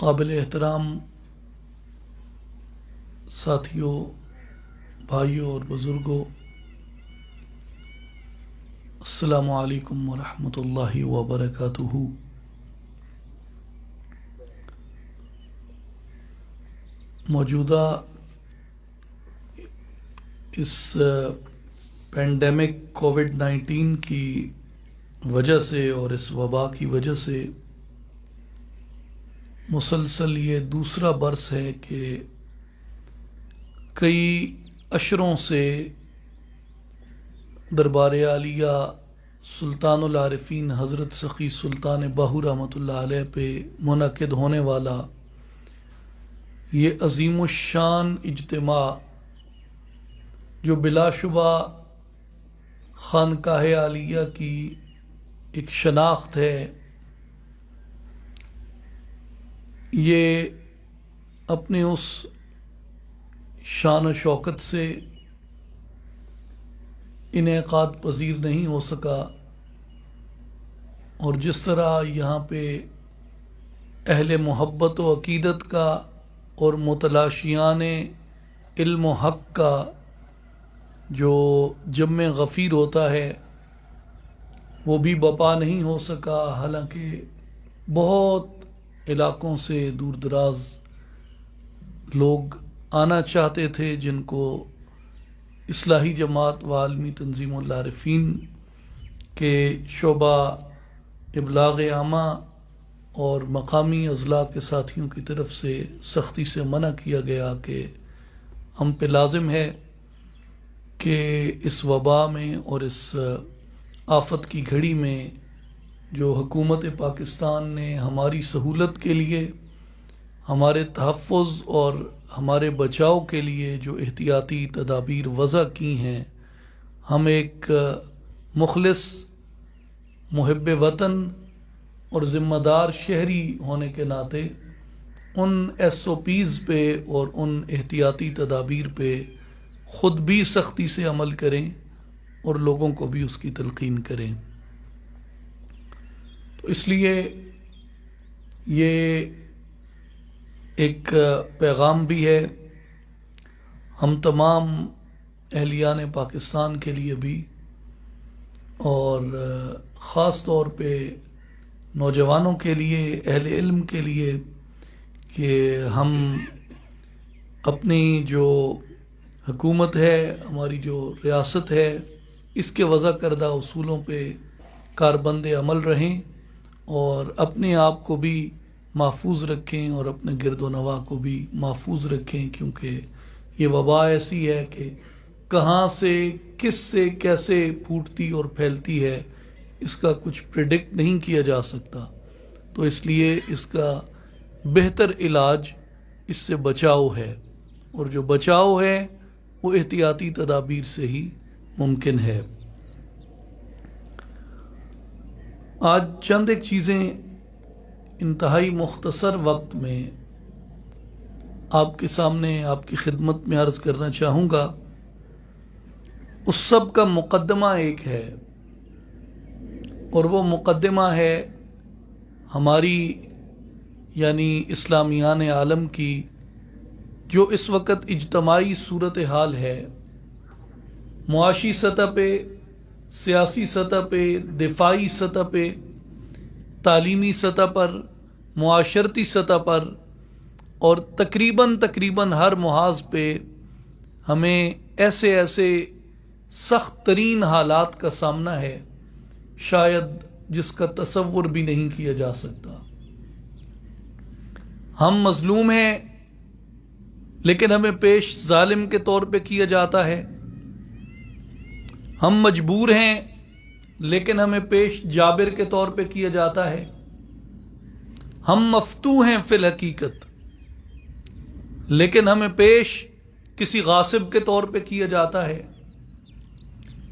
قابل احترام ساتھیوں، بھائیوں اور بزرگوں، السلام علیکم ورحمۃ اللہ وبرکاتہ۔ موجودہ اس پینڈیمک کووڈ-19 کی وجہ سے اور اس وبا کی وجہ سے مسلسل یہ دوسرا برس ہے کہ کئی اشروں سے دربار عالیہ سلطان العارفین حضرت سخی سلطان باہو رحمۃ اللہ علیہ پہ منعقد ہونے والا یہ عظیم الشان اجتماع، جو بلا شبہ خانقاہ عالیہ کی ایک شناخت ہے، یہ اپنے اس شان و شوکت سے انعقاد پذیر نہیں ہو سکا، اور جس طرح یہاں پہ اہل محبت و عقیدت کا اور متلاشیان علم و حق کا جو جمع غفیر ہوتا ہے وہ بھی بپا نہیں ہو سکا، حالانکہ بہت علاقوں سے دور دراز لوگ آنا چاہتے تھے، جن کو اصلاحی جماعت و عالمی تنظیم العارفین کے شعبہ ابلاغ عامہ اور مقامی اضلاع کے ساتھیوں کی طرف سے سختی سے منع کیا گیا کہ ہم پہ لازم ہے کہ اس وبا میں اور اس آفت کی گھڑی میں جو حکومت پاکستان نے ہماری سہولت کے لیے، ہمارے تحفظ اور ہمارے بچاؤ کے لیے جو احتیاطی تدابیر وضع کی ہیں، ہم ایک مخلص محب وطن اور ذمہ دار شہری ہونے کے ناطے ان SOPs پہ اور ان احتیاطی تدابیر پہ خود بھی سختی سے عمل کریں اور لوگوں کو بھی اس کی تلقین کریں۔ تو اس لیے یہ ایک پیغام بھی ہے ہم تمام اہلیان پاکستان کے لیے بھی، اور خاص طور پہ نوجوانوں کے لیے، اہل علم کے لیے، کہ ہم اپنی جو حکومت ہے، ہماری جو ریاست ہے، اس کے وضع کردہ اصولوں پہ کاربند عمل رہیں اور اپنے آپ کو بھی محفوظ رکھیں اور اپنے گرد و نواح کو بھی محفوظ رکھیں، کیونکہ یہ وبا ایسی ہے کہ کہاں سے، کس سے، کیسے پھوٹتی اور پھیلتی ہے، اس کا کچھ پریڈکٹ نہیں کیا جا سکتا۔ تو اس لیے اس کا بہتر علاج اس سے بچاؤ ہے، اور جو بچاؤ ہے وہ احتیاطی تدابیر سے ہی ممکن ہے۔ آج چند ایک چیزیں انتہائی مختصر وقت میں آپ کے سامنے، آپ کی خدمت میں عرض کرنا چاہوں گا۔ اس سب کا مقدمہ ایک ہے، اور وہ مقدمہ ہے ہماری یعنی اسلامیان عالم کی جو اس وقت اجتماعی صورتحال ہے، معاشی سطح پہ، سیاسی سطح پہ، دفاعی سطح پہ، تعلیمی سطح پر، معاشرتی سطح پر، اور تقریباً ہر محاذ پہ ہمیں ایسے سخت ترین حالات کا سامنا ہے، شاید جس کا تصور بھی نہیں کیا جا سکتا۔ ہم مظلوم ہیں، لیکن ہمیں پیش ظالم کے طور پہ کیا جاتا ہے۔ ہم مجبور ہیں، لیکن ہمیں پیش جابر کے طور پہ کیا جاتا ہے۔ ہم مفتو ہیں فی الحقیقت، لیکن ہمیں پیش کسی غاصب کے طور پہ کیا جاتا ہے۔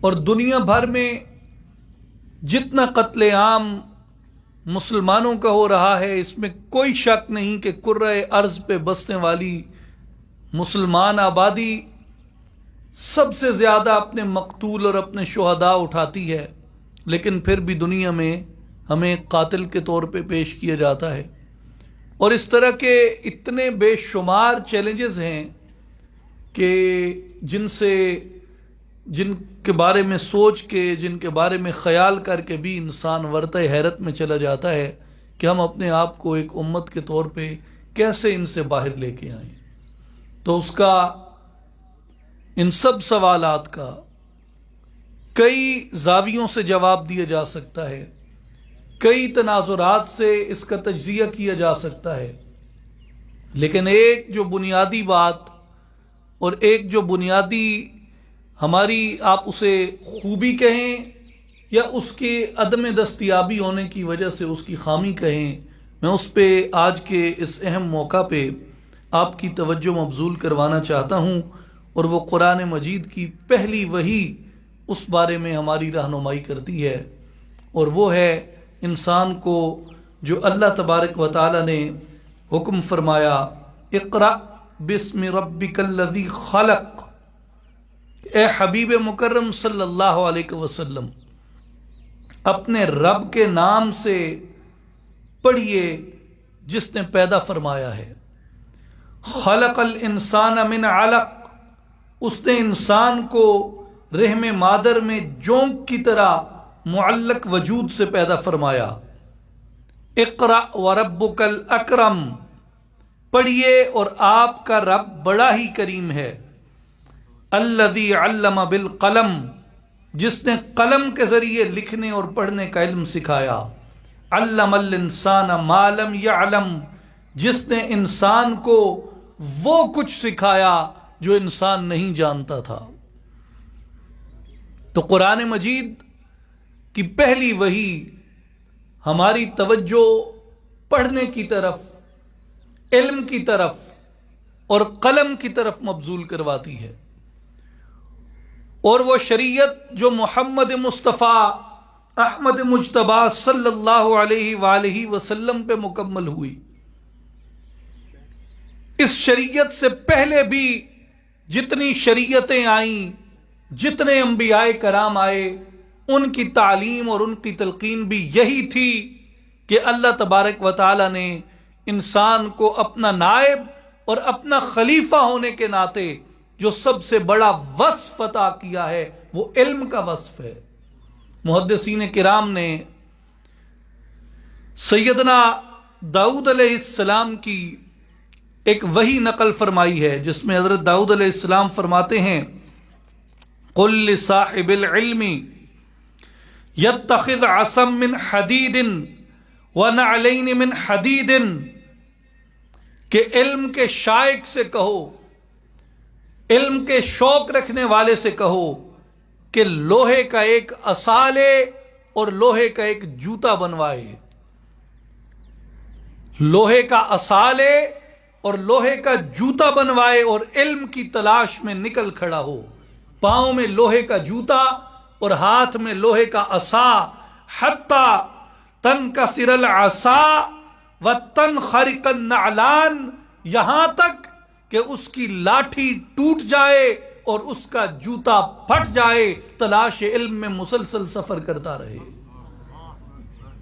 اور دنیا بھر میں جتنا قتل عام مسلمانوں کا ہو رہا ہے، اس میں کوئی شک نہیں کہ کرۂ ارض پہ بسنے والی مسلمان آبادی سب سے زیادہ اپنے مقتول اور اپنے شہداء اٹھاتی ہے، لیکن پھر بھی دنیا میں ہمیں قاتل کے طور پہ پیش کیا جاتا ہے۔ اور اس طرح کے اتنے بے شمار چیلنجز ہیں کہ جن کے بارے میں سوچ کے، جن کے بارے میں خیال کر کے بھی انسان ورطہ حیرت میں چلا جاتا ہے کہ ہم اپنے آپ کو ایک امت کے طور پہ کیسے ان سے باہر لے کے آئیں۔ تو اس کا، ان سب سوالات کا کئی زاویوں سے جواب دیا جا سکتا ہے، کئی تناظرات سے اس کا تجزیہ کیا جا سکتا ہے، لیکن ایک جو بنیادی بات اور ایک جو بنیادی ہماری، آپ اسے خوبی کہیں یا اس کے عدم دستیابی ہونے کی وجہ سے اس کی خامی کہیں، میں اس پہ آج کے اس اہم موقع پہ آپ کی توجہ مبذول کروانا چاہتا ہوں، اور وہ قرآن مجید کی پہلی وحی اس بارے میں ہماری رہنمائی کرتی ہے، اور وہ ہے انسان کو جو اللہ تبارک و تعالی نے حکم فرمایا، اقرأ بسم ربک الذی خلق، اے حبیب مکرم صلی اللہ علیہ وسلم اپنے رب کے نام سے پڑھیے جس نے پیدا فرمایا ہے۔ خلق الانسان من علق، اس نے انسان کو رحم مادر میں جونک کی طرح معلق وجود سے پیدا فرمایا۔ اقرأ وربک الاکرم، پڑھیے اور آپ کا رب بڑا ہی کریم ہے۔ الذی علم بالقلم، جس نے قلم کے ذریعے لکھنے اور پڑھنے کا علم سکھایا۔ علم الانسان ما لم یعلم، جس نے انسان کو وہ کچھ سکھایا جو انسان نہیں جانتا تھا۔ تو قرآن مجید کی پہلی وحی ہماری توجہ پڑھنے کی طرف، علم کی طرف اور قلم کی طرف مبذول کرواتی ہے، اور وہ شریعت جو محمد مصطفیٰ احمد مجتبیٰ صلی اللہ علیہ وآلہ وسلم پہ مکمل ہوئی، اس شریعت سے پہلے بھی جتنی شریعتیں آئیں، جتنے انبیاء کرام آئے، ان کی تعلیم اور ان کی تلقین بھی یہی تھی کہ اللہ تبارک و تعالی نے انسان کو اپنا نائب اور اپنا خلیفہ ہونے کے ناطے جو سب سے بڑا وصف عطا کیا ہے وہ علم کا وصف ہے۔ محدثین کرام نے سیدنا داؤد علیہ السلام کی ایک وحی نقل فرمائی ہے جس میں حضرت داؤد علیہ السلام فرماتے ہیں، قل لصاحب العلم یتخذ عصا من حدید ونعلین من حدید، کہ علم کے شائق سے کہو، علم کے شوق رکھنے والے سے کہو کہ لوہے کا ایک عصا لے اور لوہے کا ایک جوتا بنوائے، لوہے کا عصا لے اور لوہے کا جوتا بنوائے اور علم کی تلاش میں نکل کھڑا ہو، پاؤں میں لوہے کا جوتا اور ہاتھ میں لوہے کا عصا، حتی تنکسر العصا وتنخرق النعلان، یہاں تک کہ اس کی لاٹھی ٹوٹ جائے اور اس کا جوتا پھٹ جائے، تلاش علم میں مسلسل سفر کرتا رہے۔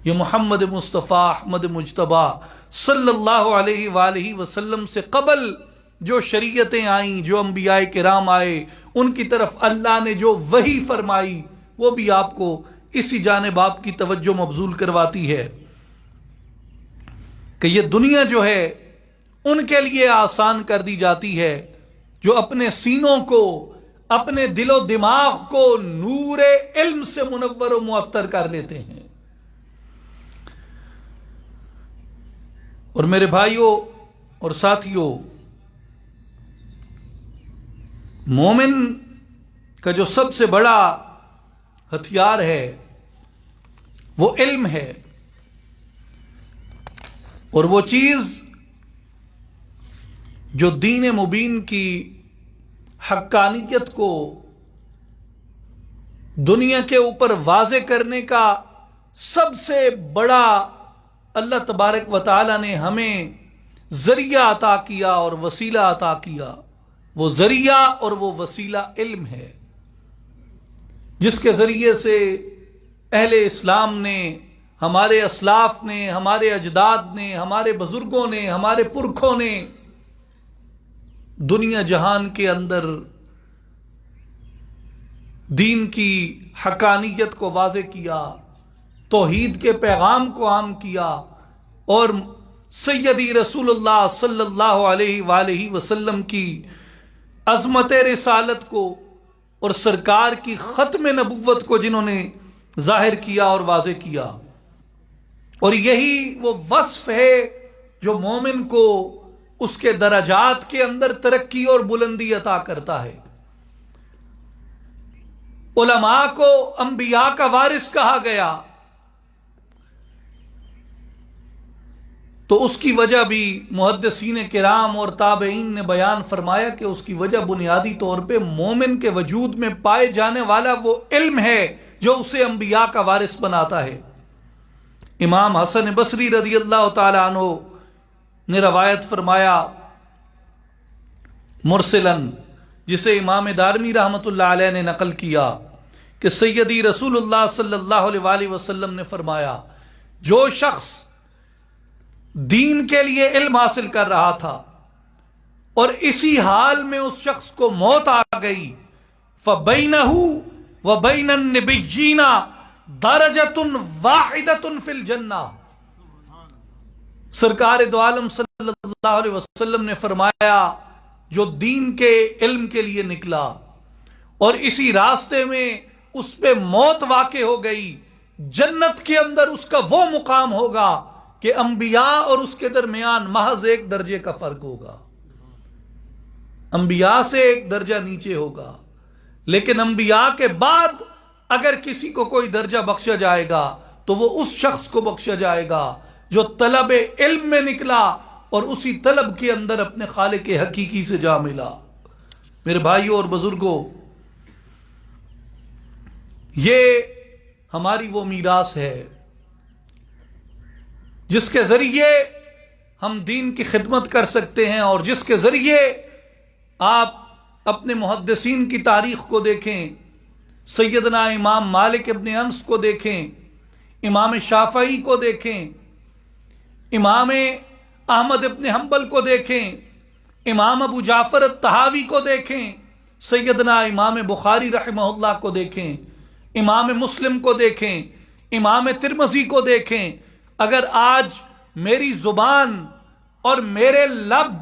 یہ محمد مصطفیٰ احمد مجتبیٰ صلی اللہ علیہ وآلہ وسلم سے قبل جو شریعتیں آئیں، جو انبیاء کرام آئے، ان کی طرف اللہ نے جو وحی فرمائی وہ بھی آپ کو اسی جانب آپ کی توجہ مبذول کرواتی ہے کہ یہ دنیا جو ہے ان کے لیے آسان کر دی جاتی ہے جو اپنے سینوں کو، اپنے دل و دماغ کو نور علم سے منور و معطر کر لیتے ہیں۔ اور میرے بھائیوں اور ساتھیوں، مومن کا جو سب سے بڑا ہتھیار ہے وہ علم ہے، اور وہ چیز جو دین مبین کی حقانیت کو دنیا کے اوپر واضح کرنے کا سب سے بڑا اللہ تبارک و تعالی نے ہمیں ذریعہ عطا کیا اور وسیلہ عطا کیا، وہ ذریعہ اور وہ وسیلہ علم ہے، جس کے ذریعے سے اہل اسلام نے ہمارے اسلاف نے، ہمارے اجداد نے، ہمارے بزرگوں نے، ہمارے پرکھوں نے دنیا جہان کے اندر دین کی حقانیت کو واضح کیا، توحید کے پیغام کو عام کیا، اور سیدی رسول اللہ صلی اللہ علیہ وآلہ وسلم کی عظمت رسالت کو اور سرکار کی ختم نبوت کو جنہوں نے ظاہر کیا اور واضح کیا۔ اور یہی وہ وصف ہے جو مومن کو اس کے درجات کے اندر ترقی اور بلندی عطا کرتا ہے۔ علماء کو انبیاء کا وارث کہا گیا تو اس کی وجہ بھی محدثین کرام اور تابعین نے بیان فرمایا کہ اس کی وجہ بنیادی طور پہ مومن کے وجود میں پائے جانے والا وہ علم ہے جو اسے انبیاء کا وارث بناتا ہے۔ امام حسن بصری رضی اللہ تعالی عنہ نے روایت فرمایا مرسلن، جسے امام دارمی رحمۃ اللہ علیہ نے نقل کیا، کہ سیدی رسول اللہ صلی اللہ علیہ وآلہ وسلم نے فرمایا جو شخص دین کے لیے علم حاصل کر رہا تھا اور اسی حال میں اس شخص کو موت آ گئی، فَبَيْنَهُ وَبَيْنَ النِّبِيِّينَ دَرَجَةٌ وَاحِدَةٌ فِي الْجَنَّةِ، سرکار دو عالم صلی اللہ علیہ وسلم نے فرمایا جو دین کے علم کے لیے نکلا اور اسی راستے میں اس پہ موت واقع ہو گئی، جنت کے اندر اس کا وہ مقام ہوگا کہ انبیاء اور اس کے درمیان محض ایک درجے کا فرق ہوگا، انبیاء سے ایک درجہ نیچے ہوگا، لیکن انبیاء کے بعد اگر کسی کو کوئی درجہ بخشا جائے گا تو وہ اس شخص کو بخشا جائے گا جو طلب علم میں نکلا اور اسی طلب کے اندر اپنے خالق حقیقی سے جا ملا۔ میرے بھائیوں اور بزرگوں، یہ ہماری وہ میراث ہے جس کے ذریعے ہم دین کی خدمت کر سکتے ہیں، اور جس کے ذریعے آپ اپنے محدثین کی تاریخ کو دیکھیں، سیدنا امام مالک ابن انس کو دیکھیں، امام شافعی کو دیکھیں، امام احمد ابن حنبل کو دیکھیں، امام ابو جعفر الطحاوی کو دیکھیں، سیدنا امام بخاری رحمہ اللہ کو دیکھیں، امام مسلم کو دیکھیں، امام ترمذی کو دیکھیں۔ اگر آج میری زبان اور میرے لب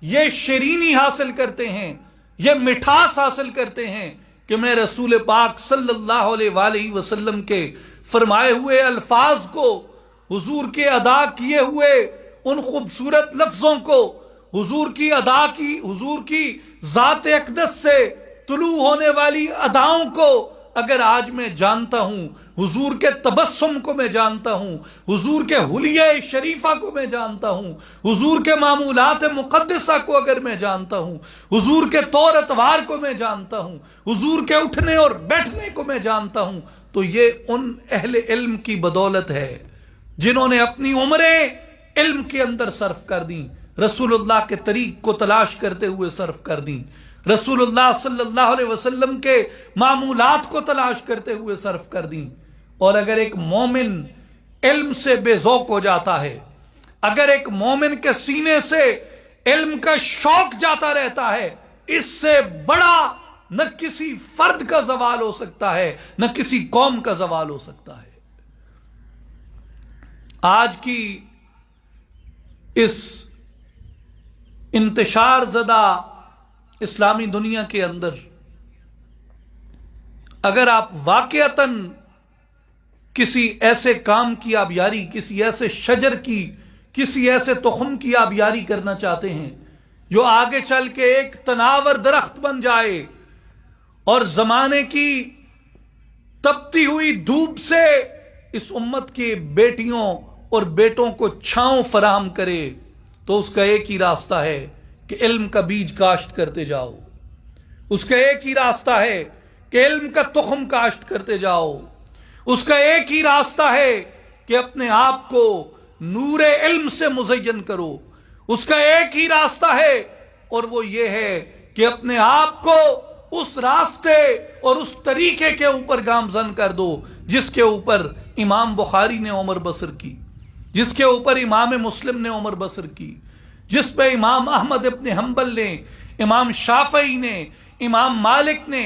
یہ شیرینی حاصل کرتے ہیں، یہ مٹھاس حاصل کرتے ہیں کہ میں رسول پاک صلی اللہ علیہ وآلہ وسلم کے فرمائے ہوئے الفاظ کو، حضور کے ادا کیے ہوئے ان خوبصورت لفظوں کو، حضور کی ذات اقدس سے طلوع ہونے والی اداؤں کو اگر آج میں جانتا ہوں، حضور کے تبسم کو میں جانتا ہوں، حضور کے حلیہ شریفہ کو میں جانتا ہوں، حضور کے معمولات مقدسہ کو اگر میں جانتا ہوں، حضور کے طور اتوار کو میں جانتا ہوں، حضور کے اٹھنے اور بیٹھنے کو میں جانتا ہوں، تو یہ ان اہل علم کی بدولت ہے جنہوں نے اپنی عمریں علم کے اندر صرف کر دیں، رسول اللہ کے طریق کو تلاش کرتے ہوئے صرف کر دیں، رسول اللہ صلی اللہ علیہ وسلم کے معمولات کو تلاش کرتے ہوئے صرف کر دیں۔ اور اگر ایک مومن علم سے بے ذوق ہو جاتا ہے، اگر ایک مومن کے سینے سے علم کا شوق جاتا رہتا ہے، اس سے بڑا نہ کسی فرد کا زوال ہو سکتا ہے، نہ کسی قوم کا زوال ہو سکتا ہے۔ آج کی اس انتشار زدہ اسلامی دنیا کے اندر اگر آپ واقعتاً کسی ایسے کام کی آبیاری، کسی ایسے شجر کی، کسی ایسے تخم کی آبیاری کرنا چاہتے ہیں جو آگے چل کے ایک تناور درخت بن جائے اور زمانے کی تپتی ہوئی دھوپ سے اس امت کے بیٹیوں اور بیٹوں کو چھاؤں فراہم کرے، تو اس کا ایک ہی راستہ ہے کہ علم کا بیج کاشت کرتے جاؤ، اس کا ایک ہی راستہ ہے کہ علم کا تخم کاشت کرتے جاؤ، اس کا ایک ہی راستہ ہے کہ اپنے آپ کو نور علم سے مزین کرو، اس کا ایک ہی راستہ ہے اور وہ یہ ہے کہ اپنے آپ کو اس راستے اور اس طریقے کے اوپر گامزن کر دو جس کے اوپر امام بخاری نے عمر بسر کی، جس کے اوپر امام مسلم نے عمر بسر کی، جس پہ امام احمد ابن حنبل نے، امام شافعی نے، امام مالک نے،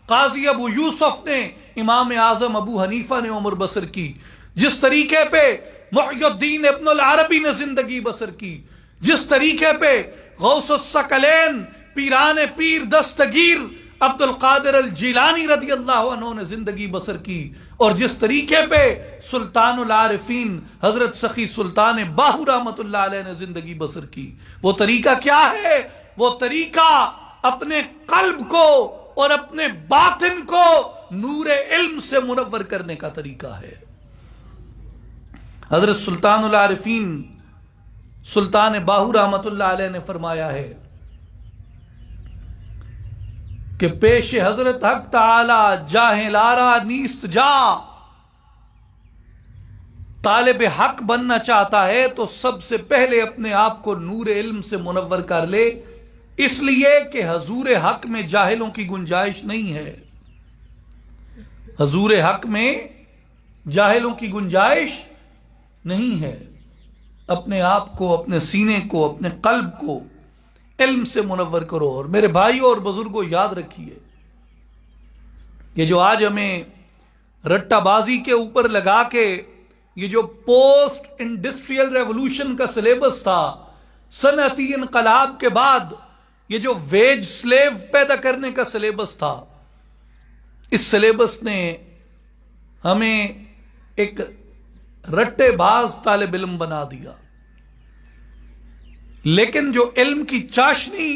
قاضی ابو یوسف نے، امام اعظم ابو حنیفہ نے عمر بسر کی، جس طریقے پہ محی الدین ابن العربی نے زندگی بسر کی، جس طریقے پہ غوث الثقلین پیران پیر دستگیر عبد القادر الجیلانی رضی اللہ عنہ نے زندگی بسر کی، اور جس طریقے پہ سلطان العارفین حضرت سخی سلطان باہو رحمۃ اللہ علیہ نے زندگی بسر کی۔ وہ طریقہ کیا ہے؟ وہ طریقہ اپنے قلب کو اور اپنے باطن کو نور علم سے منور کرنے کا طریقہ ہے۔ حضرت سلطان العارفین سلطان باہو رحمۃ اللہ علیہ نے فرمایا ہے کہ پیش حضرت حق تعالی جاہلارا نیست جا، طالب حق بننا چاہتا ہے تو سب سے پہلے اپنے آپ کو نور علم سے منور کر لے، اس لیے کہ حضور حق میں جاہلوں کی گنجائش نہیں ہے۔ حضور حق میں جاہلوں کی گنجائش نہیں ہے۔ اپنے آپ کو، اپنے سینے کو، اپنے قلب کو علم سے منور کرو۔ اور میرے بھائیوں اور بزرگوں یاد رکھیے، یہ جو آج ہمیں رٹا بازی کے اوپر لگا کے یہ جو پوسٹ انڈسٹریل ریولوشن کا سلیبس تھا، صنعتی انقلاب کے بعد یہ جو ویج سلیو پیدا کرنے کا سلیبس تھا، اس سلیبس نے ہمیں ایک رٹے باز طالب علم بنا دیا۔ لیکن جو علم کی چاشنی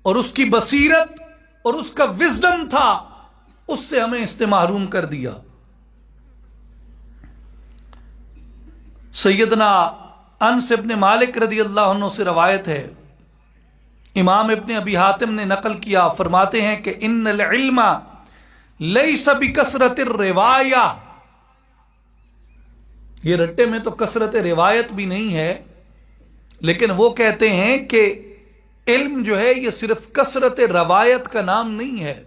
اور اس کی بصیرت اور اس کا وزڈم تھا، اس سے ہمیں اس نے محروم کر دیا۔ سیدنا انس ابن مالک رضی اللہ عنہ سے روایت ہے، امام ابن ابی حاتم نے نقل کیا، فرماتے ہیں کہ ان العلم لیس بکثرت الروایہ، یہ رٹے میں تو کثرت روایت بھی نہیں ہے، لیکن وہ کہتے ہیں کہ علم جو ہے یہ صرف کثرت روایت کا نام نہیں ہے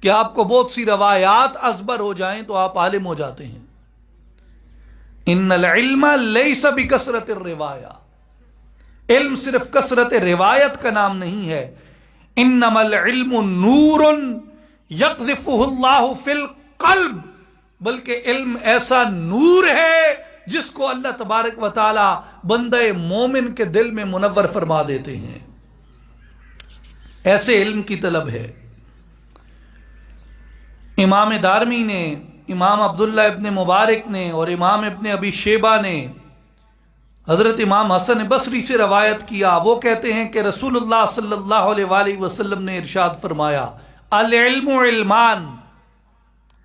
کہ آپ کو بہت سی روایات ازبر ہو جائیں تو آپ عالم ہو جاتے ہیں۔ ان العلم لیس بکثرت الروایہ، علم صرف کثرت روایت کا نام نہیں ہے۔ انما العلم نور یقذفہ اللہ فی القلب، بلکہ علم ایسا نور ہے جس کو اللہ تبارک و تعالی بندہ مومن کے دل میں منور فرما دیتے ہیں۔ ایسے علم کی طلب ہے۔ امام دارمی نے، امام عبداللہ ابن مبارک نے اور امام ابن ابی شیبہ نے حضرت امام حسن بصری سے روایت کیا، وہ کہتے ہیں کہ رسول اللہ صلی اللہ علیہ وآلہ وسلم نے ارشاد فرمایا، العلم علمان،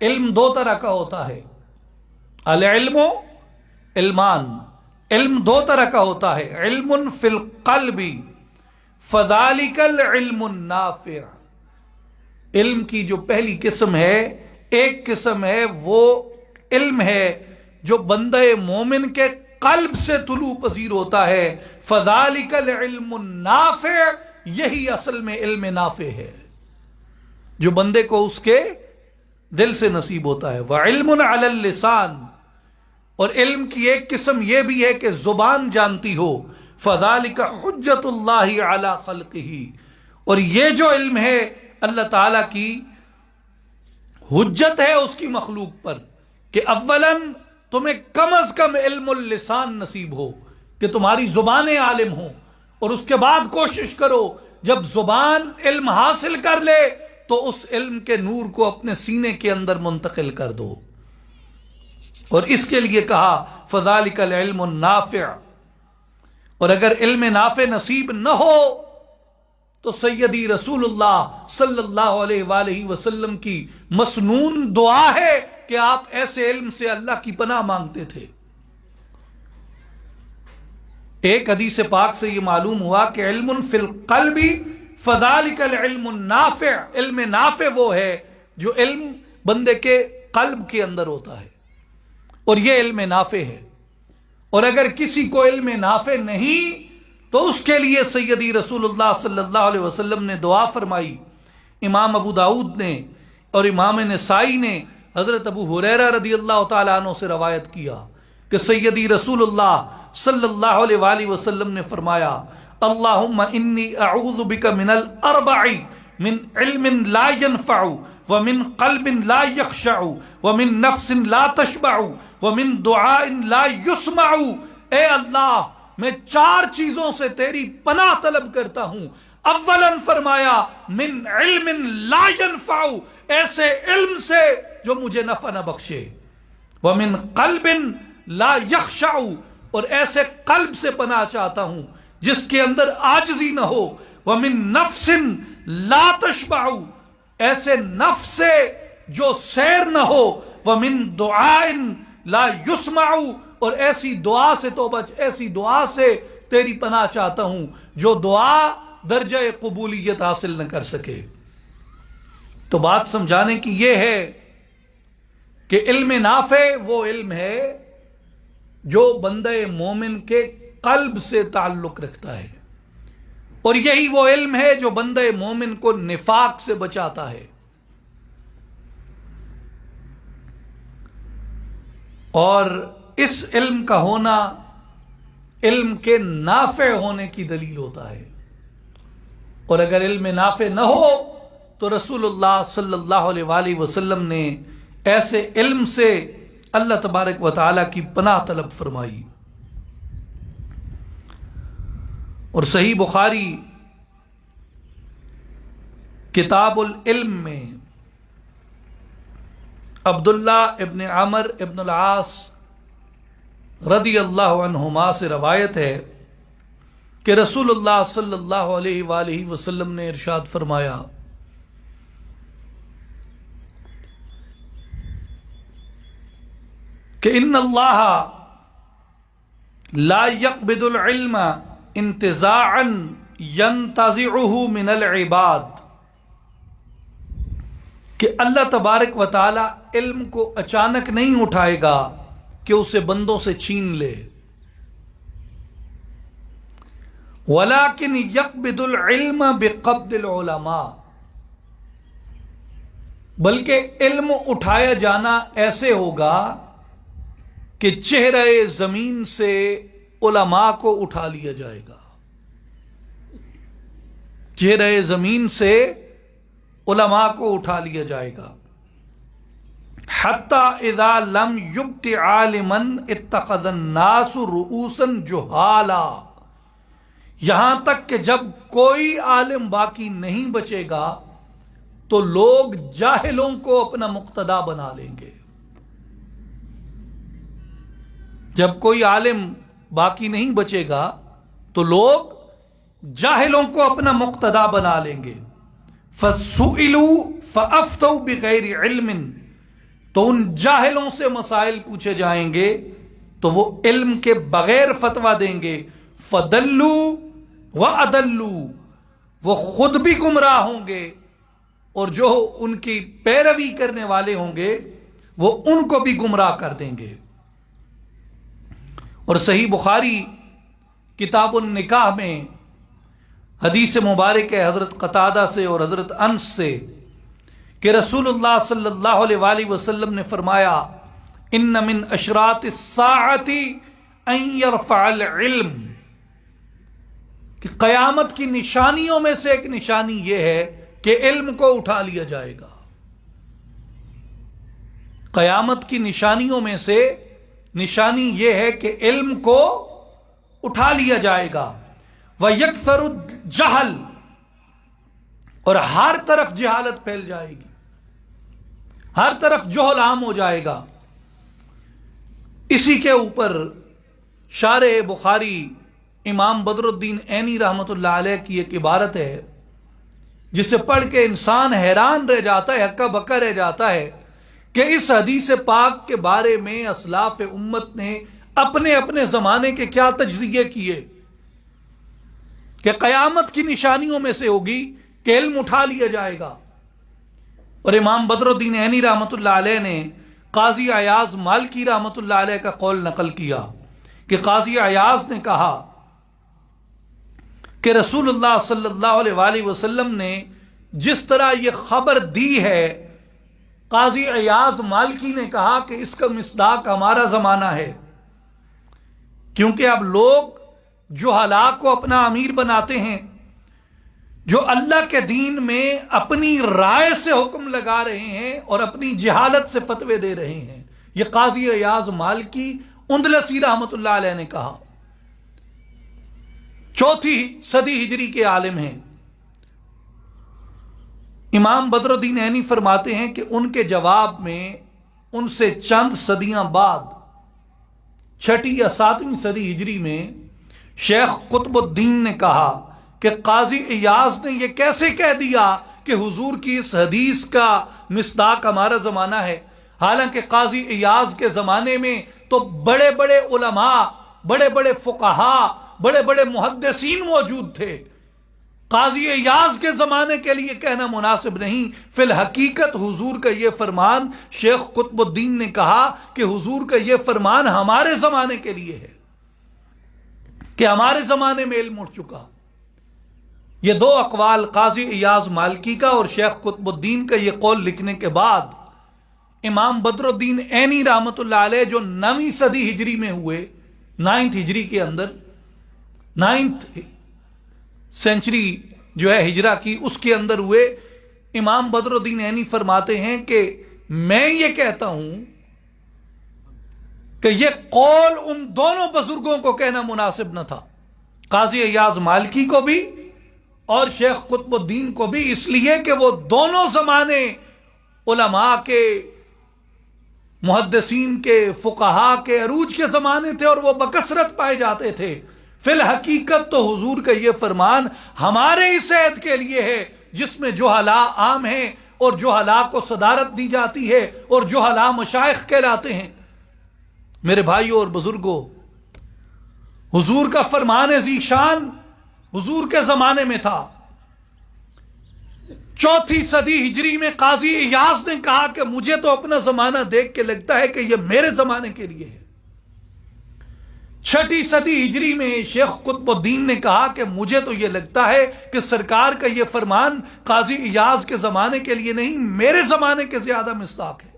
علم دو طرح کا ہوتا ہے۔ العلم علمان، علم دو طرح کا ہوتا ہے، علم فی القلب فذالک العلم النافع۔ علم کی جو پہلی قسم ہے، ایک قسم ہے وہ علم ہے جو بندہ مومن کے قلب سے طلوع پذیر ہوتا ہے، فذالک العلم النافع، یہی اصل میں علم نافع ہے جو بندے کو اس کے دل سے نصیب ہوتا ہے۔ وعلم علی اللسان، اور علم کی ایک قسم یہ بھی ہے کہ زبان جانتی ہو، فذالک حجت اللہ علی خلقہ، اور یہ جو علم ہے اللہ تعالیٰ کی حجت ہے اس کی مخلوق پر، کہ اولاً تمہیں کم از کم علم اللسان نصیب ہو کہ تمہاری زبانیں عالم ہوں، اور اس کے بعد کوشش کرو جب زبان علم حاصل کر لے تو اس علم کے نور کو اپنے سینے کے اندر منتقل کر دو۔ اور اس کے لیے کہا فذالک العلم النافع۔ اور اگر علم نافع نصیب نہ ہو تو سیدی رسول اللہ صلی اللہ علیہ وآلہ وسلم کی مسنون دعا ہے کہ آپ ایسے علم سے اللہ کی پناہ مانگتے تھے۔ ایک حدیث پاک سے یہ معلوم ہوا کہ علم فی القلب فذالک العلم النافع، علم نافع وہ ہے جو علم بندے کے قلب کے اندر ہوتا ہے، اور یہ علم نافع ہے۔ اور اگر کسی کو علم نافع نہیں تو اس کے لیے سیدی رسول اللہ صلی اللہ علیہ وسلم نے دعا فرمائی، امام ابو داؤد نے اور امام نسائی نے حضرت ابو ہریرہ رضی اللہ تعالیٰ عنہ سے روایت کیا کہ سیدی رسول اللہ صلی اللہ علیہ وآلہ وسلم نے فرمایا اللہم انی اعوذ بک من الاربع من علم لا ينفع ومن قلب لا يخشع ومن نفس لا تشبع ومن دعاء لا يسمع. اے اللہ میں 4 چیزوں سے تیری پناہ طلب کرتا ہوں. اولاً فرمایا من علم لا ينفع، ایسے علم سے جو مجھے نفع نہ بخشے، ومن قلب لا يخشع، اور ایسے قلب سے پناہ چاہتا ہوں جس کے اندر عاجزی نہ ہو، ومن نفس لا تشبع، ایسے نفس سے جو سیر نہ ہو، ومن دعاء لا يسمع، اور ایسی دعا سے توبہ، ایسی دعا سے تیری پناہ چاہتا ہوں جو دعا درجہ قبولیت حاصل نہ کر سکے. تو بات سمجھانے کی یہ ہے کہ علم نافع وہ علم ہے جو بندہ مومن کے قلب سے تعلق رکھتا ہے، اور یہی وہ علم ہے جو بندہ مومن کو نفاق سے بچاتا ہے. اور اس علم کا ہونا علم کے نافع ہونے کی دلیل ہوتا ہے، اور اگر علم نافع نہ ہو تو رسول اللہ صلی اللہ علیہ وآلہ وسلم نے ایسے علم سے اللہ تبارک و تعالیٰ کی پناہ طلب فرمائی. اور صحیح بخاری کتاب العلم میں عبداللہ ابن عمر ابن العاص رضی اللہ عنہما سے روایت ہے کہ رسول اللہ صلی اللہ علیہ وآلہ وسلم نے ارشاد فرمایا کہ ان اللہ لا يقبض العلم انتزاعا ينتزعه من العباد، کہ اللہ تبارک و تعالی علم کو اچانک نہیں اٹھائے گا کہ اسے بندوں سے چھین لے، ولیکن یقبض العلم بقبض العلماء، بلکہ علم اٹھایا جانا ایسے ہوگا کہ چہرہ زمین سے علماء کو اٹھا لیا جائے گا، چہرہ زمین سے علماء کو اٹھا لیا جائے گا. حتی اذا لم یبق عالما اتخذ الناس رؤوسا جہالا، یہاں تک کہ جب کوئی عالم باقی نہیں بچے گا تو لوگ جاہلوں کو اپنا مقتدا بنا لیں گے. جب کوئی عالم باقی نہیں بچے گا تو لوگ جاہلوں کو اپنا مقتدا بنا لیں گے. فَسُئِلُوا فَأَفْتَوْا بِغَيْرِ عِلْمٍ، تو ان جاہلوں سے مسائل پوچھے جائیں گے تو وہ علم کے بغیر فتویٰ دیں گے. فَدَلُّوا وَأَدَلُّوا، وہ خود بھی گمراہ ہوں گے اور جو ان کی پیروی کرنے والے ہوں گے وہ ان کو بھی گمراہ کر دیں گے. اور صحیح بخاری کتاب النکاح میں حدیث مبارک ہے حضرت قتادہ سے اور حضرت انس سے کہ رسول اللہ صلی اللہ علیہ وآلہ وسلم نے فرمایا ان من اشراط الساعۃ ان یرفع العلم، کہ قیامت کی نشانیوں میں سے ایک نشانی یہ ہے کہ علم کو اٹھا لیا جائے گا. قیامت کی نشانیوں میں سے نشانی یہ ہے کہ علم کو اٹھا لیا جائے گا. وَيَكْثَرُ الجَّهْلُ، اور ہر طرف جہالت پھیل جائے گی، ہر طرف جہل عام ہو جائے گا. اسی کے اوپر شارح بخاری امام بدر الدین عینی رحمۃ اللہ علیہ کی ایک عبارت ہے جسے پڑھ کے انسان حیران رہ جاتا ہے، ہکا بکا رہ جاتا ہے کہ اس حدیث پاک کے بارے میں اسلاف امت نے اپنے اپنے زمانے کے کیا تجزیے کیے کہ قیامت کی نشانیوں میں سے ہوگی کہ علم اٹھا لیا جائے گا. اور امام بدر الدین عینی رحمۃ اللہ علیہ نے قاضی عیاض مالکی رحمۃ اللہ علیہ کا قول نقل کیا کہ قاضی عیاض نے کہا کہ رسول اللہ صلی اللہ علیہ وآلہ وسلم نے جس طرح یہ خبر دی ہے قاضی ایاز مالکی نے کہا کہ اس کا مصداق ہمارا زمانہ ہے، کیونکہ اب لوگ جو جہلا کو اپنا امیر بناتے ہیں، جو اللہ کے دین میں اپنی رائے سے حکم لگا رہے ہیں اور اپنی جہالت سے فتوے دے رہے ہیں۔ یہ قاضی ایاز مالکی اندلسی رحمت اللہ علیہ نے کہا، 4 صدی ہجری کے عالم ہیں۔ امام بدر الدین عینی فرماتے ہیں کہ ان کے جواب میں ان سے چند صدیاں بعد 6 یا 7 صدی ہجری میں شیخ قطب الدین نے کہا کہ قاضی ایاز نے یہ کیسے کہہ دیا کہ حضور کی اس حدیث کا مصداق ہمارا زمانہ ہے، حالانکہ قاضی ایاز کے زمانے میں تو بڑے بڑے علماء، بڑے بڑے فقہاء، بڑے بڑے محدثین موجود تھے۔ قاضی ایاز کے زمانے کے لیے کہنا مناسب نہیں۔ فی الحقیقت حضور کا یہ فرمان، شیخ قطب الدین نے کہا کہ حضور کا یہ فرمان ہمارے زمانے کے لیے ہے، کہ ہمارے زمانے میں علم اٹھ چکا۔ یہ 2 اقوال قاضی ایاز مالکی کا اور شیخ قطب الدین کا یہ قول لکھنے کے بعد امام بدر الدین عینی رحمت اللہ علیہ جو 9ویں صدی ہجری میں ہوئے، 9th ہجری کے اندر، 9th سینچری جو ہے ہجرہ کی، اس کے اندر ہوئے، امام بدر الدین عینی فرماتے ہیں کہ میں یہ کہتا ہوں کہ یہ قول ان دونوں بزرگوں کو کہنا مناسب نہ تھا، قاضی ایاز مالکی کو بھی اور شیخ قطب الدین کو بھی، اس لیے کہ وہ دونوں زمانے علماء کے، محدثین کے، فقہاء کے عروج کے زمانے تھے اور وہ بکثرت پائے جاتے تھے۔ فی الحقیقت تو حضور کا یہ فرمان ہمارے اس عہد کے لیے ہے جس میں جہلا عام ہیں اور جہلا کو صدارت دی جاتی ہے اور جہلا مشائخ کہلاتے ہیں۔ میرے بھائیوں اور بزرگوں، حضور کا فرمان ذیشان حضور کے زمانے میں تھا۔ 4 صدی ہجری میں قاضی ایاز نے کہا کہ مجھے تو اپنا زمانہ دیکھ کے لگتا ہے کہ یہ میرے زمانے کے لیے ہے۔ 6 صدی ہجری میں شیخ قطب الدین نے کہا کہ مجھے تو یہ لگتا ہے کہ سرکار کا یہ فرمان قاضی ایاز کے زمانے کے لیے نہیں، میرے زمانے کے زیادہ مصداق ہے۔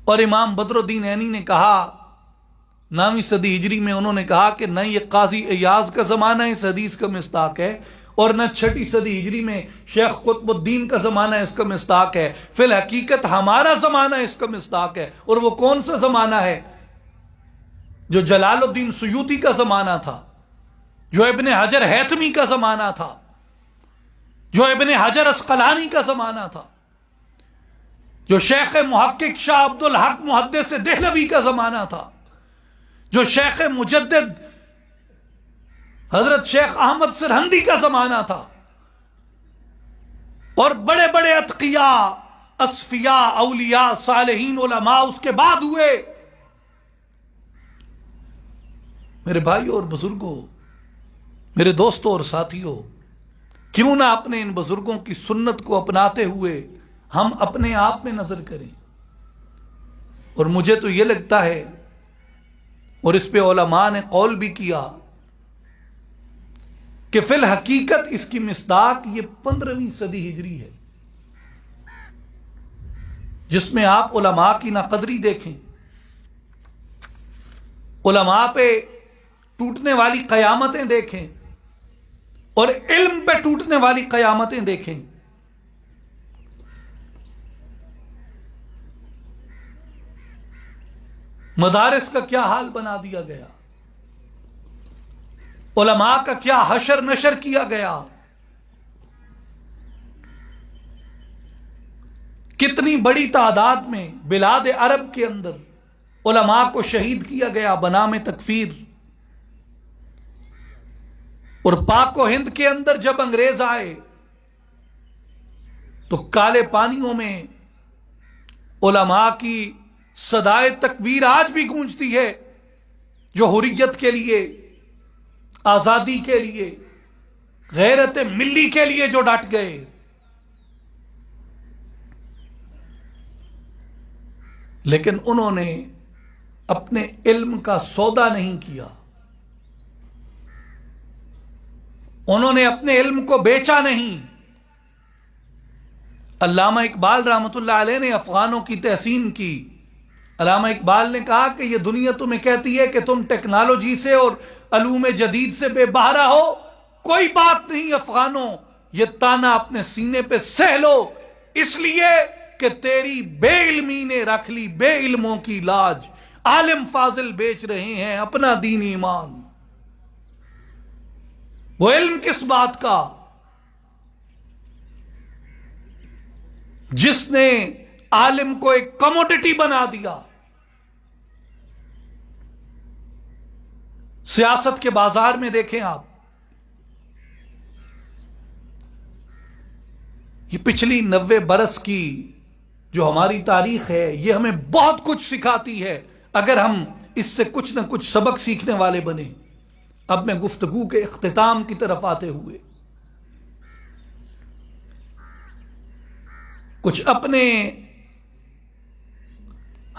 اور امام بدر الدین عینی نے کہا 9ویں صدی ہجری میں، انہوں نے کہا کہ نہ یہ قاضی ایاز کا زمانہ اس حدیث کا مصداق ہے اور نہ 6 صدی ہجری میں شیخ قطب الدین کا زمانہ اس کا مصداق ہے، فی الحقیقت ہمارا زمانہ اس کا مصداق ہے۔ اور وہ کون سا زمانہ ہے؟ جو جلال الدین سیوطی کا زمانہ تھا، جو ابن حجر ہیثمی کا زمانہ تھا، جو ابن حجر اسقلانی کا زمانہ تھا، جو شیخ محقق شاہ عبد الحق محدث دہلوی کا زمانہ تھا، جو شیخ مجدد حضرت شیخ احمد سرہندی کا زمانہ تھا، اور بڑے بڑے اتقیاء، اصفیاء، اولیاء، صالحین، علماء اس کے بعد ہوئے۔ میرے بھائیوں اور بزرگوں، میرے دوستوں اور ساتھیوں، کیوں نہ اپنے ان بزرگوں کی سنت کو اپناتے ہوئے ہم اپنے آپ میں نظر کریں۔ اور مجھے تو یہ لگتا ہے، اور اس پہ علماء نے قول بھی کیا، کہ فی الحقیقت اس کی مصداق یہ 15ویں صدی ہجری ہے، جس میں آپ علماء کی ناقدری دیکھیں، علماء پہ ٹوٹنے والی قیامتیں دیکھیں اور علم پہ ٹوٹنے والی قیامتیں دیکھیں۔ مدارس کا کیا حال بنا دیا گیا، علماء کا کیا حشر نشر کیا گیا، کتنی بڑی تعداد میں بلاد عرب کے اندر علماء کو شہید کیا گیا بنام تکفیر۔ اور پاک و ہند کے اندر جب انگریز آئے تو کالے پانیوں میں علماء کی صدائے تکبیر آج بھی گونجتی ہے، جو حریت کے لیے، آزادی کے لیے، غیرت ملی کے لیے جو ڈٹ گئے۔ لیکن انہوں نے اپنے علم کا سودا نہیں کیا، انہوں نے اپنے علم کو بیچا نہیں۔ علامہ اقبال رحمۃ اللہ علیہ نے افغانوں کی تحسین کی۔ علامہ اقبال نے کہا کہ یہ دنیا تمہیں کہتی ہے کہ تم ٹیکنالوجی سے اور علوم جدید سے بے بہرا ہو، کوئی بات نہیں افغانوں، یہ تانا اپنے سینے پہ سہ لو، اس لیے کہ تیری بے علمی نے رکھ لی بے علموں کی لاج، عالم فاضل بیچ رہے ہیں اپنا دین ایمان۔ وہ علم کس بات کا جس نے عالم کو ایک کموڈٹی بنا دیا۔ سیاست کے بازار میں دیکھیں آپ، یہ پچھلی 90 برس کی جو ہماری تاریخ ہے یہ ہمیں بہت کچھ سکھاتی ہے اگر ہم اس سے کچھ نہ کچھ سبق سیکھنے والے بنے۔ اب میں گفتگو کے اختتام کی طرف آتے ہوئے کچھ اپنے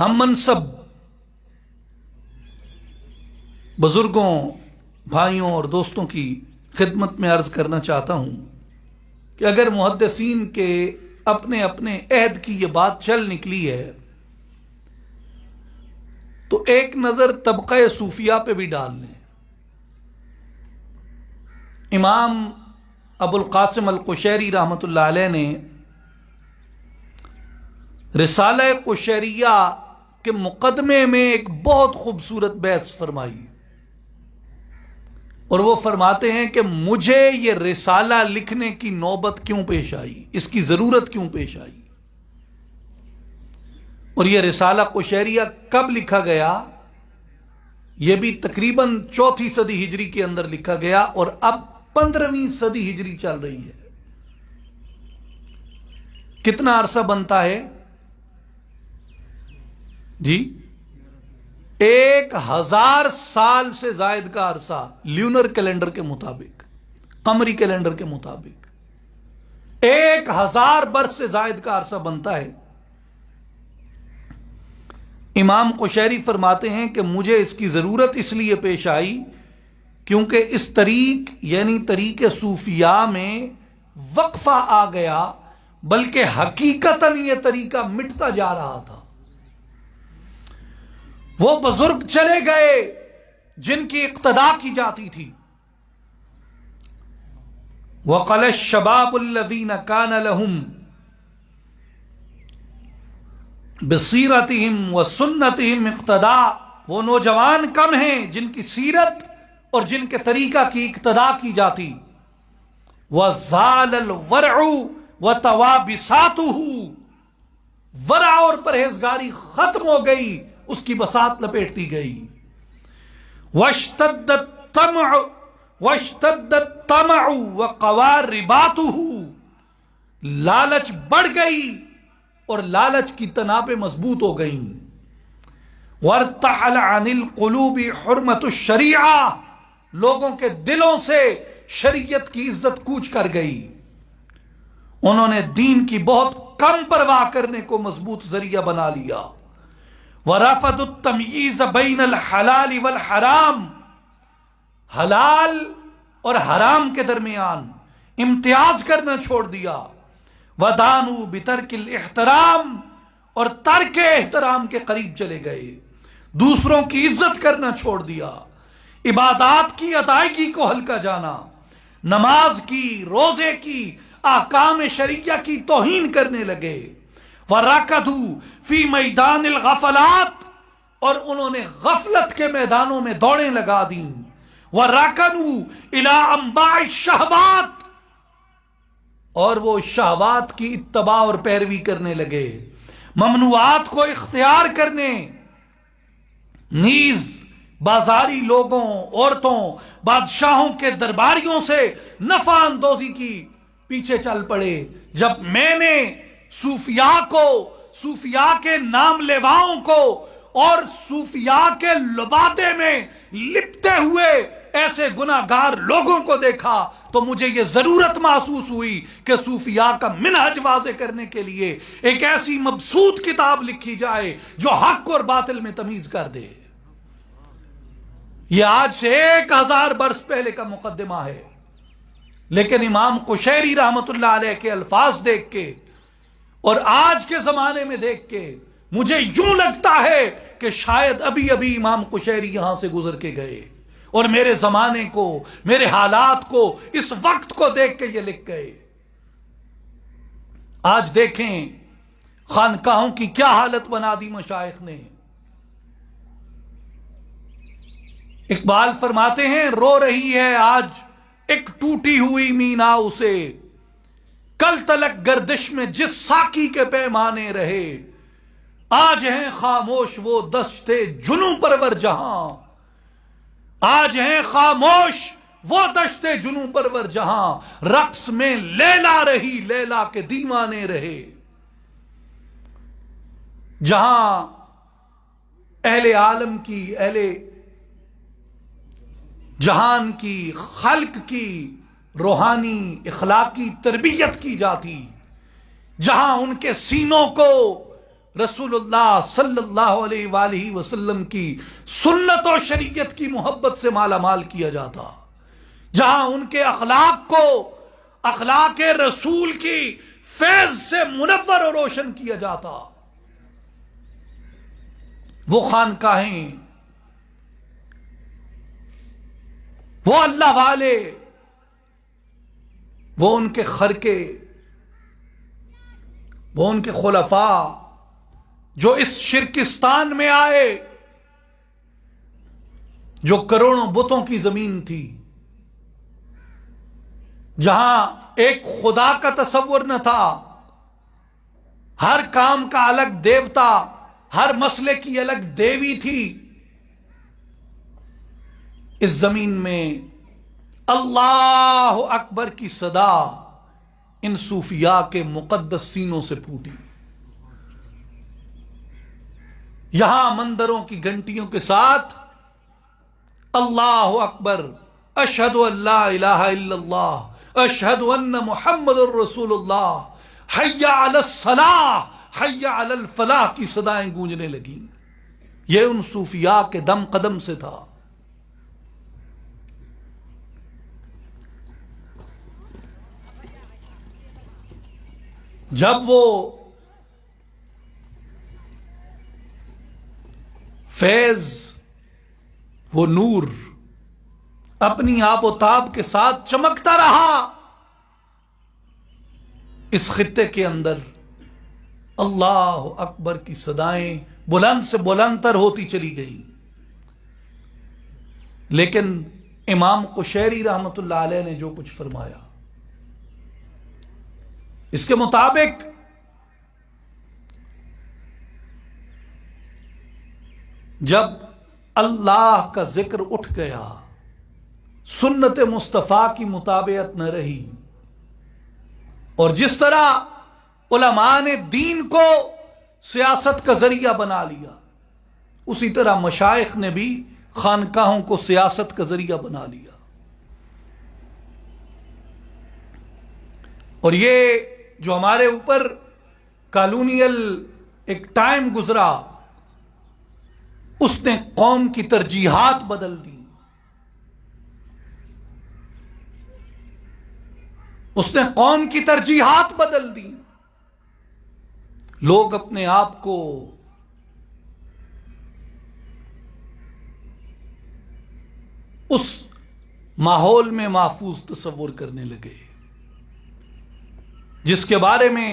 ہم منصب بزرگوں، بھائیوں اور دوستوں کی خدمت میں عرض کرنا چاہتا ہوں کہ اگر محدثین کے اپنے اپنے عہد کی یہ بات چل نکلی ہے تو ایک نظر طبقہ صوفیاء پہ بھی ڈال لیں۔ امام ابو القاسم القشیری رحمۃ اللہ علیہ نے رسالہ قشیریہ کے مقدمے میں ایک بہت خوبصورت بحث فرمائی، اور وہ فرماتے ہیں کہ مجھے یہ رسالہ لکھنے کی نوبت کیوں پیش آئی، اس کی ضرورت کیوں پیش آئی، اور یہ رسالہ قشیریہ کب لکھا گیا؟ یہ بھی تقریباً 4 صدی ہجری کے اندر لکھا گیا، اور اب 15ویں صدی ہجری چل رہی ہے۔ کتنا عرصہ بنتا ہے جی؟ 1000 سال سے زائد کا عرصہ لیونر کیلنڈر کے مطابق، قمری کیلنڈر کے مطابق 1000 برس سے زائد کا عرصہ بنتا ہے۔ امام قشیری فرماتے ہیں کہ مجھے اس کی ضرورت اس لیے پیش آئی کیونکہ اس طریق یعنی طریق صوفیاء میں وقفہ آ گیا، بلکہ حقیقتاً یہ طریقہ مٹتا جا رہا تھا۔ وہ بزرگ چلے گئے جن کی اقتدا کی جاتی تھی۔ وَقَلَ الشَّبَابُ الَّذِينَ كَانَ لَهُمْ بِصِيرَتِهِمْ وَسُنَّتِهِمْ اقتداء، وہ نوجوان کم ہیں جن کی سیرت اور جن کے طریقہ کی اقتدا کی جاتی۔ وَزَالَ الْوَرْعُ وَتَوَابِسَاتُهُ، ورع اور پرہیزگاری ختم ہو گئی، اس کی بساط لپیٹتی گئی۔ وَاشْتَدَّ الطَّمَعُ وَقَوَى رِبَاطُهُ، لالچ بڑھ گئی اور لالچ کی تنابیں مضبوط ہو گئیں۔ وَارْتَحَلَ عَنِ الْقُلُوبِ حُرْمَةُ الشَّرِيعَةِ، لوگوں کے دلوں سے شریعت کی عزت کوچ کر گئی۔ انہوں نے دین کی بہت کم پرواہ کرنے کو مضبوط ذریعہ بنا لیا۔ وَرَفَضُ التَّمْيِيزَ بَيْنَ الْحَلَالِ وَالْحَرَامِ، حلال اور حرام کے درمیان امتیاز کرنا چھوڑ دیا۔ وَدَانُوا بِتَرْكِ الْاحْتِرَامِ، اور ترک احترام کے قریب چلے گئے، دوسروں کی عزت کرنا چھوڑ دیا، عبادات کی ادائیگی کو ہلکا جانا، نماز کی، روزے کی، احکام شریعہ کی توہین کرنے لگے۔ وَرَكَضُوا فِي مَيْدَانِ الْغَفَلَاتِ، اور انہوں نے غفلت کے میدانوں میں دوڑیں لگا دیں۔ وَرَكَنُوا إِلَىٰ أَنْبَاعِ الشَّهَوَاتِ، اور وہ شہوات کی اتباع اور پیروی کرنے لگے، ممنوعات کو اختیار کرنے، نیز بازاری لوگوں، عورتوں، بادشاہوں کے درباریوں سے نفع اندوزی کی پیچھے چل پڑے۔ جب میں نے صوفیاء کو، صوفیاء کے نام لیواؤں کو اور صوفیاء کے لبادے میں لپٹے ہوئے ایسے گناہگار لوگوں کو دیکھا تو مجھے یہ ضرورت محسوس ہوئی کہ صوفیاء کا منہج واضح کرنے کے لیے ایک ایسی مبسوط کتاب لکھی جائے جو حق اور باطل میں تمیز کر دے۔ یہ آج سے 1000 برس پہلے کا مقدمہ ہے، لیکن امام قشیری رحمت اللہ علیہ کے الفاظ دیکھ کے اور آج کے زمانے میں دیکھ کے مجھے یوں لگتا ہے کہ شاید ابھی ابھی امام قشیری یہاں سے گزر کے گئے اور میرے زمانے کو، میرے حالات کو، اس وقت کو دیکھ کے یہ لکھ گئے۔ آج دیکھیں خانقاہوں کی کیا حالت بنا دی مشائخ نے۔ اقبال فرماتے ہیں رو رہی ہے آج ایک ٹوٹی ہوئی مینا اسے، کل تلک گردش میں جس ساکی کے پیمانے رہے، آج ہیں خاموش وہ دشت جنوں پرور جہاں، آج ہیں خاموش وہ دشت جنوں پرور جہاں، رقص میں لیلا رہی لیلا کے دیوانے رہے، جہاں اہل عالم کی، اہل جہان کی، خلق کی روحانی اخلاقی تربیت کی جاتی، جہاں ان کے سینوں کو رسول اللہ صلی اللہ علیہ وآلہ وسلم کی سنت و شریعت کی محبت سے مالا مال کیا جاتا، جہاں ان کے اخلاق کو اخلاق رسول کی فیض سے منور و روشن کیا جاتا، وہ خانقاہیں، وہ اللہ والے، وہ ان کے خرقے، وہ ان کے خلفاء جو اس شرکستان میں آئے، جو کروڑوں بتوں کی زمین تھی، جہاں ایک خدا کا تصور نہ تھا، ہر کام کا الگ دیوتا، ہر مسئلے کی الگ دیوی تھی، اس زمین میں اللہ اکبر کی صدا ان صوفیاء کے مقدس سینوں سے پھوٹی۔ یہاں مندروں کی گھنٹیوں کے ساتھ اللہ اکبر، اشہد ان لا الہ الا اللہ، اشہد ان محمد الرسول اللہ، حی علی الصلاح، حی علی الفلاح کی صدائیں گونجنے لگیں۔ یہ ان صوفیاء کے دم قدم سے تھا۔ جب وہ فیض، وہ نور اپنی آب و تاب کے ساتھ چمکتا رہا، اس خطے کے اندر اللہ اکبر کی صدائیں بلند سے بلند تر ہوتی چلی گئی، لیکن امام قشیری رحمت اللہ علیہ نے جو کچھ فرمایا اس کے مطابق جب اللہ کا ذکر اٹھ گیا، سنت مصطفیٰ کی مطابعت نہ رہی، اور جس طرح علماء نے دین کو سیاست کا ذریعہ بنا لیا، اسی طرح مشائخ نے بھی خانقاہوں کو سیاست کا ذریعہ بنا لیا۔ اور یہ جو ہمارے اوپر کالونیل ایک ٹائم گزرا، اس نے قوم کی ترجیحات بدل دی، اس نے قوم کی ترجیحات بدل دی۔ لوگ اپنے آپ کو اس ماحول میں محفوظ تصور کرنے لگے جس کے بارے میں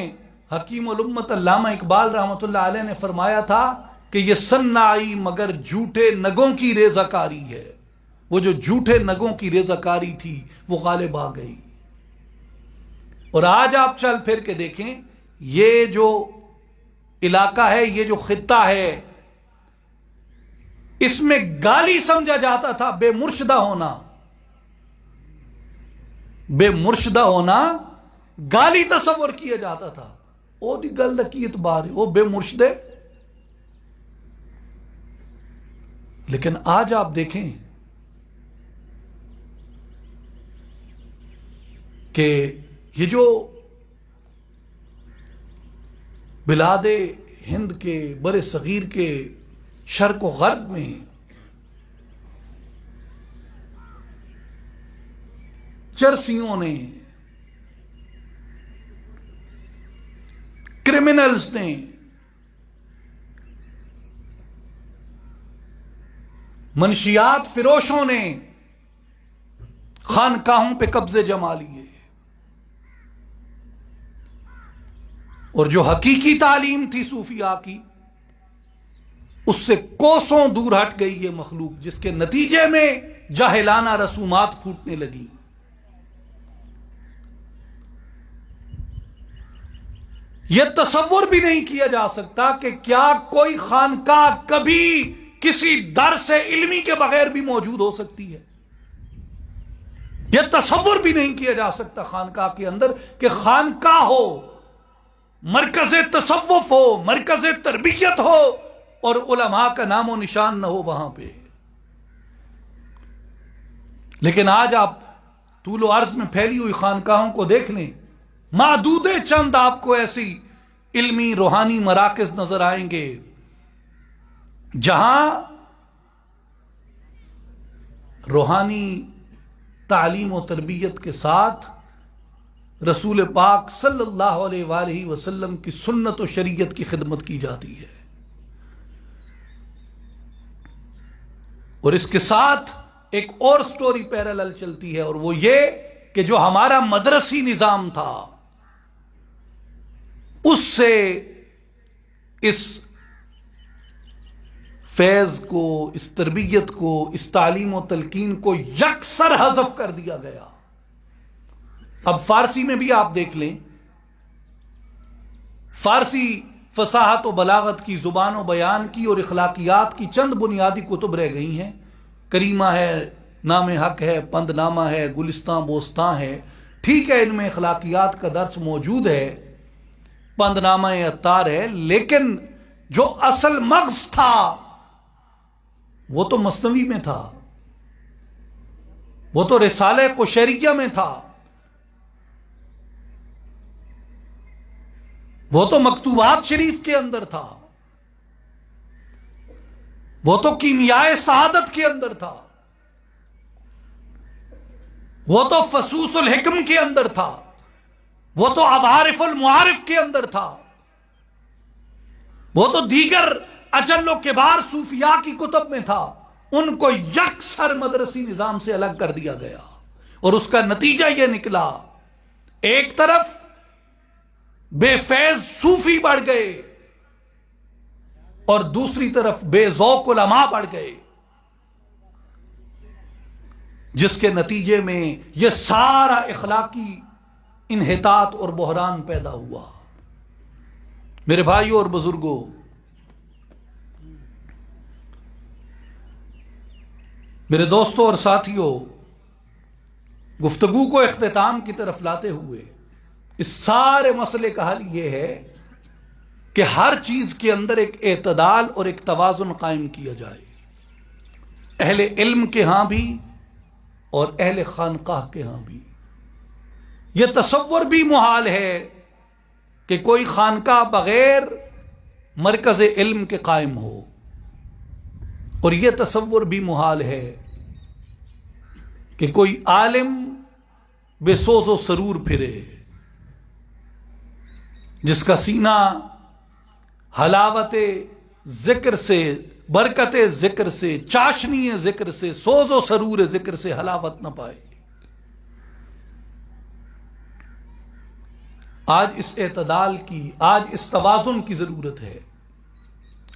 حکیم الامت علامہ اقبال رحمۃ اللہ علیہ نے فرمایا تھا کہ یہ سن نہ آئی مگر جھوٹے نگوں کی ریزہ کاری ہے۔ وہ جو جھوٹے نگوں کی ریزہ کاری تھی وہ غالب آ گئی۔ اور آج آپ چل پھر کے دیکھیں، یہ جو علاقہ ہے، یہ جو خطہ ہے، اس میں گالی سمجھا جاتا تھا بے مرشدہ ہونا، بے مرشدہ ہونا گالی تصور کیا جاتا تھا۔ او دی گل دا کی اعتبار ہے، وہ بے مرشدے۔ لیکن آج آپ دیکھیں کہ یہ جو بلاد ہند کے، بر صغیر کے شرق و غرب میں چرسیوں نے، کرمنلز نے، منشیات فروشوں نے خانقاہوں پہ قبضے جما لیے، اور جو حقیقی تعلیم تھی صوفیاء کی اس سے کوسوں دور ہٹ گئی یہ مخلوق، جس کے نتیجے میں جاہلانہ رسومات پھوٹنے لگی۔ یہ تصور بھی نہیں کیا جا سکتا کہ کیا کوئی خانقاہ کبھی کسی درس علمی کے بغیر بھی موجود ہو سکتی ہے۔ یہ تصور بھی نہیں کیا جا سکتا خانقاہ کے اندر کہ خانقاہ ہو، مرکز تصوف ہو، مرکز تربیت ہو، اور علماء کا نام و نشان نہ ہو وہاں پہ۔ لیکن آج آپ طول و عرض میں پھیلی ہوئی خانقاہوں کو دیکھ لیں، معدود چند آپ کو ایسی علمی روحانی مراکز نظر آئیں گے جہاں روحانی تعلیم و تربیت کے ساتھ رسول پاک صلی اللہ علیہ وآلہ وسلم کی سنت و شریعت کی خدمت کی جاتی ہے، اور اس کے ساتھ ایک اور سٹوری پیرالل چلتی ہے، اور وہ یہ کہ جو ہمارا مدرسی نظام تھا اس سے اس فیض کو، اس تربیت کو، اس تعلیم و تلقین کو یکسر حذف کر دیا گیا۔ اب فارسی میں بھی آپ دیکھ لیں، فارسی فصاحت و بلاغت کی، زبان و بیان کی اور اخلاقیات کی چند بنیادی کتب رہ گئی ہیں۔ کریمہ ہے، نام حق ہے، پند نامہ ہے، گلستان بوستان ہے، ٹھیک ہے ان میں اخلاقیات کا درس موجود ہے، پند نامہ عطار ہے، لیکن جو اصل مغز تھا وہ تو مثنوی میں تھا، وہ تو رسالہ قشیریہ میں تھا، وہ تو مکتوبات شریف کے اندر تھا، وہ تو کیمیائے سعادت کے اندر تھا، وہ تو فصوص الحکم کے اندر تھا، وہ تو عوارف المعارف کے اندر تھا، وہ تو دیگر اجل و کبار صوفیاء کی کتب میں تھا۔ ان کو یکسر مدرسی نظام سے الگ کر دیا گیا، اور اس کا نتیجہ یہ نکلا، ایک طرف بے فیض صوفی بڑھ گئے اور دوسری طرف بے ذوق علماء بڑھ گئے، جس کے نتیجے میں یہ سارا اخلاقی انحطاط اور بحران پیدا ہوا۔ میرے بھائیوں اور بزرگوں، میرے دوستوں اور ساتھیوں، گفتگو کو اختتام کی طرف لاتے ہوئے اس سارے مسئلے کا حل یہ ہے کہ ہر چیز کے اندر ایک اعتدال اور ایک توازن قائم کیا جائے، اہل علم کے ہاں بھی اور اہل خانقاہ کے ہاں بھی۔ یہ تصور بھی محال ہے کہ کوئی خانقاہ بغیر مرکز علم کے قائم ہو، اور یہ تصور بھی محال ہے کہ کوئی عالم بے سوز و سرور پھرے، جس کا سینہ حلاوت ذکر سے، برکت ذکر سے، چاشنی ذکر سے، سوز و سرور ذکر سے حلاوت نہ پائے۔ آج اس اعتدال کی، آج اس توازن کی ضرورت ہے،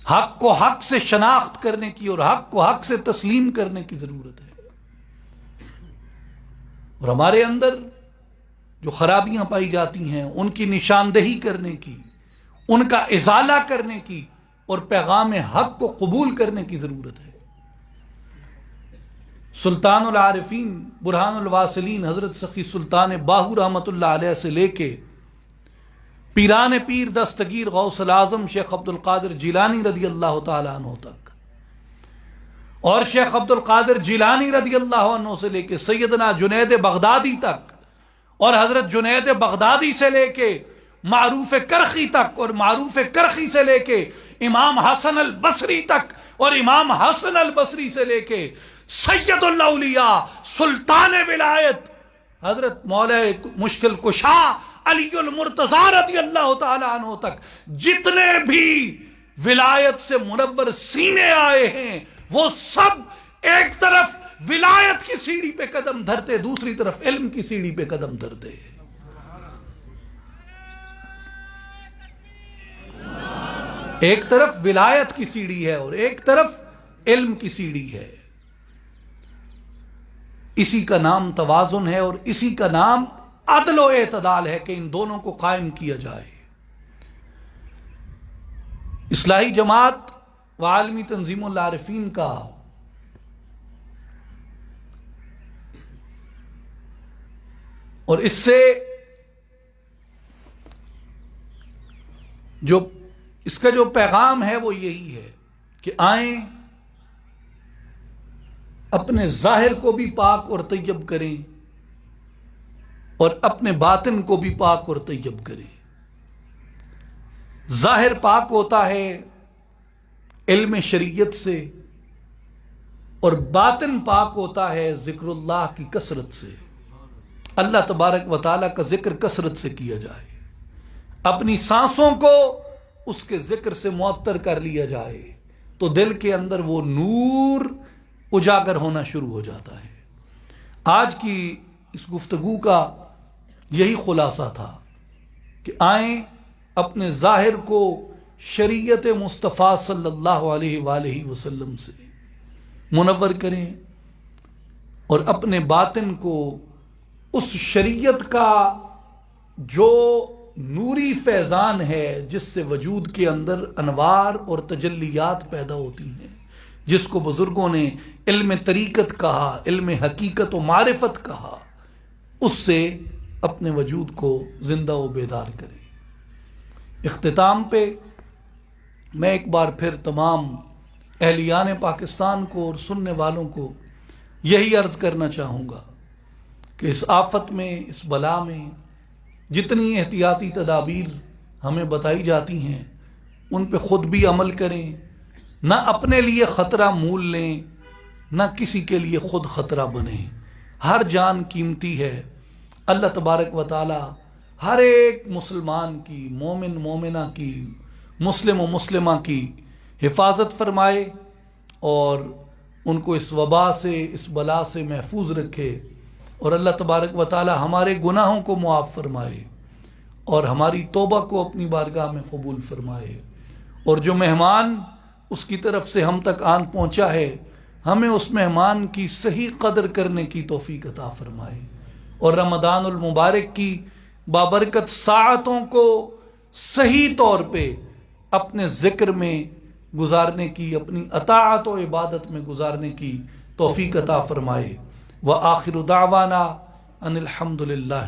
حق کو حق سے شناخت کرنے کی اور حق کو حق سے تسلیم کرنے کی ضرورت ہے، اور ہمارے اندر جو خرابیاں پائی جاتی ہیں ان کی نشاندہی کرنے کی، ان کا ازالہ کرنے کی اور پیغام حق کو قبول کرنے کی ضرورت ہے۔ سلطان العارفین برہان الواصلین حضرت سخی سلطان باہو رحمۃ اللہ علیہ سے لے کے پیران پیر دستگیر غوث الاعظم شیخ عبد القادر جیلانی رضی اللہ تعالیٰ عنہ تک، اور شیخ عبد القادر جیلانی رضی اللہ عنہ سے لے کے سیدنا جنید بغدادی تک، اور حضرت جنید بغدادی سے لے کے معروف کرخی تک، اور معروف کرخی سے لے کے امام حسن البصری تک، اور امام حسن البصری سے لے کے سید الاولیاء سلطان ولایت حضرت مولا مشکل کشا علی المرتضیٰ رضی اللہ تعالیٰ عنہ تک جتنے بھی ولایت سے منور سینے آئے ہیں وہ سب ایک طرف ولایت کی سیڑھی پہ قدم دھرتے، دوسری طرف علم کی سیڑھی پہ قدم دھرتے۔ ایک طرف ولایت کی سیڑھی ہے اور ایک طرف علم کی سیڑھی ہے۔ اسی کا نام توازن ہے اور اسی کا نام عدل و اعتدال ہے کہ ان دونوں کو قائم کیا جائے۔ اصلاحی جماعت و عالمی تنظیم العارفین کا اور اس سے اس کا جو پیغام ہے وہ یہی ہے کہ آئیں اپنے ظاہر کو بھی پاک اور طیب کریں اور اپنے باطن کو بھی پاک اور طیب کریں۔ ظاہر پاک ہوتا ہے علم شریعت سے اور باطن پاک ہوتا ہے ذکر اللہ کی کثرت سے۔ اللہ تبارک و تعالیٰ کا ذکر کثرت سے کیا جائے، اپنی سانسوں کو اس کے ذکر سے معطر کر لیا جائے تو دل کے اندر وہ نور اجاگر ہونا شروع ہو جاتا ہے۔ آج کی اس گفتگو کا یہی خلاصہ تھا کہ آئیں اپنے ظاہر کو شریعت مصطفیٰ صلی اللہ علیہ وآلہ وسلم سے منور کریں اور اپنے باطن کو اس شریعت کا جو نوری فیضان ہے جس سے وجود کے اندر انوار اور تجلیات پیدا ہوتی ہیں، جس کو بزرگوں نے علم طریقت کہا، علم حقیقت و معرفت کہا، اس سے اپنے وجود کو زندہ و بیدار کریں۔ اختتام پہ میں ایک بار پھر تمام اہلیان پاکستان کو اور سننے والوں کو یہی عرض کرنا چاہوں گا کہ اس آفت میں، اس بلا میں جتنی احتیاطی تدابیر ہمیں بتائی جاتی ہیں ان پہ خود بھی عمل کریں، نہ اپنے لیے خطرہ مول لیں، نہ کسی کے لیے خود خطرہ بنیں۔ ہر جان قیمتی ہے۔ اللہ تبارک و تعالی ہر ایک مسلمان کی، مومن مومنہ کی، مسلم و مسلمہ کی حفاظت فرمائے اور ان کو اس وبا سے، اس بلا سے محفوظ رکھے، اور اللہ تبارک و تعالی ہمارے گناہوں کو معاف فرمائے اور ہماری توبہ کو اپنی بارگاہ میں قبول فرمائے، اور جو مہمان اس کی طرف سے ہم تک آن پہنچا ہے ہمیں اس مہمان کی صحیح قدر کرنے کی توفیق عطا فرمائے، اور رمضان المبارک کی بابرکت ساعتوں کو صحیح طور پہ اپنے ذکر میں گزارنے کی، اپنی اطاعت و عبادت میں گزارنے کی توفیق عطا فرمائے۔ وآخر دعوانا ان الحمد للہ